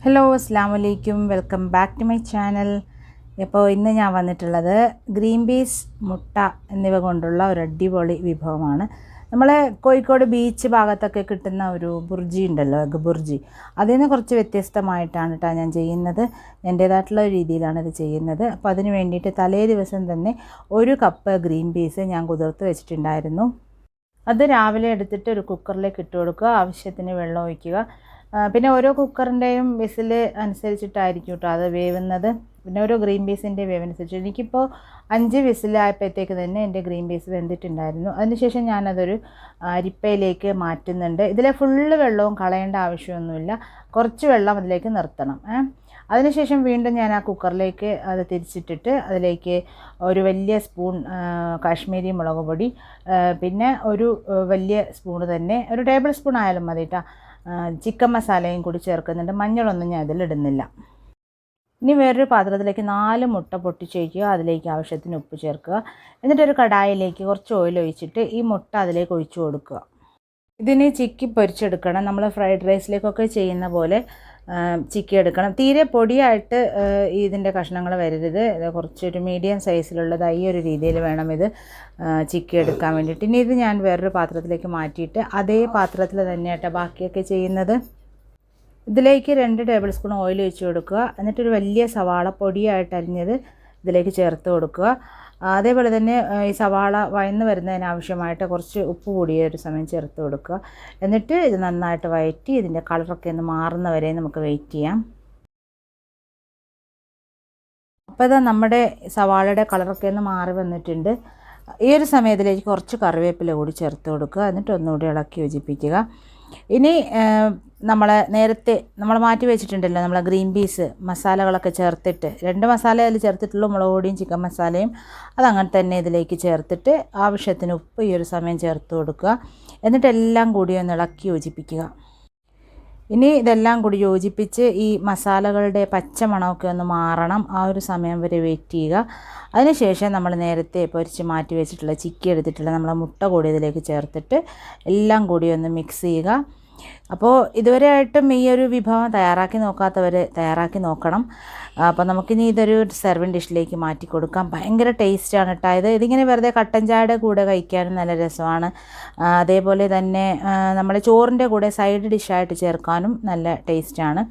Hello അസ്സാം വലൈക്കും, welcome back to my channel. ഇപ്പോൾ ഇന്ന് ഞാൻ വന്നിട്ടുള്ളത് ഗ്രീൻ പീസ്, മുട്ട എന്നിവ കൊണ്ടുള്ള ഒരു അടിപൊളി വിഭവമാണ്. നമ്മളെ കോഴിക്കോട് ബീച്ച് ഭാഗത്തൊക്കെ കിട്ടുന്ന ഒരു ബുർജി ഉണ്ടല്ലോ, എഗ് ബുർജി, അതിൽ നിന്ന് കുറച്ച് വ്യത്യസ്തമായിട്ടാണ് കേട്ടോ ഞാൻ ചെയ്യുന്നത്. എൻ്റേതായിട്ടുള്ള രീതിയിലാണ് ഇത് ചെയ്യുന്നത്. അപ്പോൾ അതിന് വേണ്ടിയിട്ട് തലേ ദിവസം തന്നെ 1 കപ്പ് ഗ്രീൻ പീസ് ഞാൻ കുതിർത്ത് വെച്ചിട്ടുണ്ടായിരുന്നു. അത് രാവിലെ എടുത്തിട്ട് ഒരു കുക്കറിലേക്ക് ഇട്ട് കൊടുക്കുക, ആവശ്യത്തിന് വെള്ളം ഒഴിക്കുക. പിന്നെ ഓരോ കുക്കറിൻ്റെയും വിസിൽ അനുസരിച്ചിട്ടായിരിക്കും കേട്ടോ അത് വേവുന്നത്. പിന്നെ ഓരോ ഗ്രീൻ പീസിൻ്റെ വേവനുസരിച്ച് എനിക്കിപ്പോൾ 5 വിസിലായപ്പോഴത്തേക്ക് തന്നെ എൻ്റെ ഗ്രീൻ പീസ് വെന്തിട്ടുണ്ടായിരുന്നു. അതിനുശേഷം ഞാനതൊരു അരിപ്പയിലേക്ക് മാറ്റുന്നുണ്ട്. ഇതിലെ ഫുള്ള് വെള്ളവും കളയേണ്ട ആവശ്യമൊന്നുമില്ല, കുറച്ച് വെള്ളം അതിലേക്ക് നിർത്തണം. അതിനുശേഷം വീണ്ടും ഞാൻ ആ കുക്കറിലേക്ക് അത് തിരിച്ചിട്ടിട്ട് അതിലേക്ക് ഒരു വലിയ സ്പൂൺ കാശ്മീരി മുളക് പൊടി, പിന്നെ ഒരു വലിയ സ്പൂണ് തന്നെ, ഒരു ടേബിൾ സ്പൂൺ ആയാലും മതി കേട്ടോ, ചിക്കൻ മസാലയും കൂടി ചേർക്കുന്നുണ്ട്. മഞ്ഞളൊന്നും ഞാൻ അതിലിടുന്നില്ല. ഇനി വേറൊരു പാത്രത്തിലേക്ക് 4 മുട്ട പൊട്ടിച്ചൊഴിക്കുക, അതിലേക്ക് ആവശ്യത്തിന് ഉപ്പ് ചേർക്കുക. എന്നിട്ടൊരു കടായിലേക്ക് കുറച്ച് ഓയിൽ ഒഴിച്ചിട്ട് ഈ മുട്ട അതിലേക്ക് ഒഴിച്ചു കൊടുക്കുക. ഇതിന് ചിക്കി പൊരിച്ചെടുക്കണം, നമ്മൾ ഫ്രൈഡ് റൈസിലേക്കൊക്കെ ചെയ്യുന്ന പോലെ ചിക്കി എടുക്കണം. തീരെ പൊടിയായിട്ട് ഇതിൻ്റെ കഷ്ണങ്ങൾ വരരുത്, കുറച്ചൊരു മീഡിയം സൈസിലുള്ളതായി ഒരു രീതിയിൽ വേണം ഇത് ചിക്കി എടുക്കാൻ വേണ്ടിയിട്ട്. ഇനി ഇത് ഞാൻ വേറൊരു പാത്രത്തിലേക്ക് മാറ്റിയിട്ട് അതേ പാത്രത്തിൽ തന്നെയായിട്ട് ബാക്കിയൊക്കെ ചെയ്യുന്നത്. ഇതിലേക്ക് 2 ടേബിൾ സ്പൂൺ ഓയിൽ ഒഴിച്ച് കൊടുക്കുക. എന്നിട്ടൊരു വലിയ സവാള പൊടിയായിട്ട് അരിഞ്ഞത് ഇതിലേക്ക് ചേർത്ത് കൊടുക്കുക. അതേപോലെ തന്നെ ഈ സവാള വഴന്ന് വരുന്നതിന് ആവശ്യമായിട്ട് കുറച്ച് ഉപ്പ് കൂടി ഒരു സമയം ചേർത്ത് കൊടുക്കുക. എന്നിട്ട് ഇത് നന്നായിട്ട് വഴറ്റി ഇതിൻ്റെ കളറൊക്കെ ഒന്ന് മാറുന്ന വരെ നമുക്ക് വെയിറ്റ് ചെയ്യാം. അപ്പോൾ ഇത് നമ്മുടെ സവാളയുടെ കളറൊക്കെ ഒന്ന് മാറി വന്നിട്ടുണ്ട്. ഈ ഒരു സമയത്തിലേക്ക് കുറച്ച് കറിവേപ്പില കൂടി ചേർത്ത് കൊടുക്കുക. എന്നിട്ട് ഒന്നുകൂടി ഇളക്കി യോജിപ്പിക്കുക. ഇനി നേരത്തെ നമ്മൾ മാറ്റി വെച്ചിട്ടുണ്ടല്ലോ നമ്മളെ ഗ്രീൻ പീസ് മസാലകളൊക്കെ ചേർത്തിട്ട്, 2 മസാല അതിൽ ചേർത്തിട്ടുള്ളൂ, മുളക് പൊടിയും ചിക്കൻ മസാലയും. അതങ്ങനെ തന്നെ ഇതിലേക്ക് ചേർത്തിട്ട് ആവശ്യത്തിന് ഉപ്പ് ഈ ഒരു സമയം ചേർത്ത് കൊടുക്കുക. എന്നിട്ട് എല്ലാം കൂടി ഒന്ന് ഇളക്കി യോജിപ്പിക്കുക. ഇനി ഇതെല്ലാം കൂടി യോജിപ്പിച്ച് ഈ മസാലകളുടെ പച്ചമണമൊക്കെ ഒന്ന് മാറണം, ആ ഒരു സമയം വരെ വെയിറ്റ് ചെയ്യുക. അതിനുശേഷം നമ്മൾ നേരത്തെ പൊരിച്ച് മാറ്റി വെച്ചിട്ടുള്ള ചിക്കി എടുത്തിട്ടുള്ള നമ്മളെ മുട്ട കൂടി ഇതിലേക്ക് ചേർത്തിട്ട് എല്ലാം കൂടി ഒന്ന് മിക്സ് ചെയ്യുക. അപ്പോൾ ഇതുവരെയായിട്ടും ഈ ഒരു വിഭവം തയ്യാറാക്കി നോക്കാത്തവർ തയ്യാറാക്കി നോക്കണം. അപ്പോൾ നമുക്കിനി ഇതൊരു സെർവിങ് ഡിഷിലേക്ക് മാറ്റി കൊടുക്കാം. ഭയങ്കര ടേസ്റ്റാണ് കേട്ടോ ഇതിങ്ങനെ വെറുതെ കട്ടൻ ചായയുടെ കൂടെ കഴിക്കാനും നല്ല രസമാണ്. അതേപോലെ തന്നെ നമ്മൾ ചോറിൻ്റെ കൂടെ സൈഡ് ഡിഷായിട്ട് ചേർക്കാനും നല്ല ടേസ്റ്റാണ്.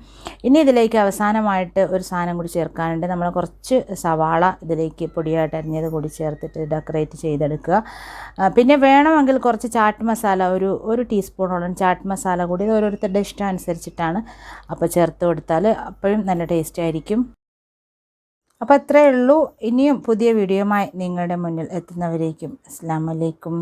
ഇനി ഇതിലേക്ക് അവസാനമായിട്ട് ഒരു സാധനം കൂടി ചേർക്കാനുണ്ട്. നമ്മൾ കുറച്ച് സവാള ഇതിലേക്ക് പൊടിയായിട്ട് അരിഞ്ഞത് കൂടി ചേർത്തിട്ട് ഡെക്കറേറ്റ് ചെയ്തെടുക്കുക. പിന്നെ വേണമെങ്കിൽ കുറച്ച് ചാട്ട് മസാല, ഒരു ടീസ്പൂണോളം ചാട്ട് മസാല കൂടി, ഓരോരുത്തരുടെ ഇഷ്ടം അനുസരിച്ചിട്ടാണ്. അപ്പോൾ ചേർത്ത് കൊടുത്താൽ അപ്പോഴും നല്ല ടേസ്റ്റ് ആയിരിക്കും. അപ്പോൾ അത്രയേ ഉള്ളൂ. ഇനിയും പുതിയ വീഡിയോയുമായി നിങ്ങളുടെ മുന്നിൽ എത്തുന്നവരേക്കും അസ്സലാമു അലൈക്കും.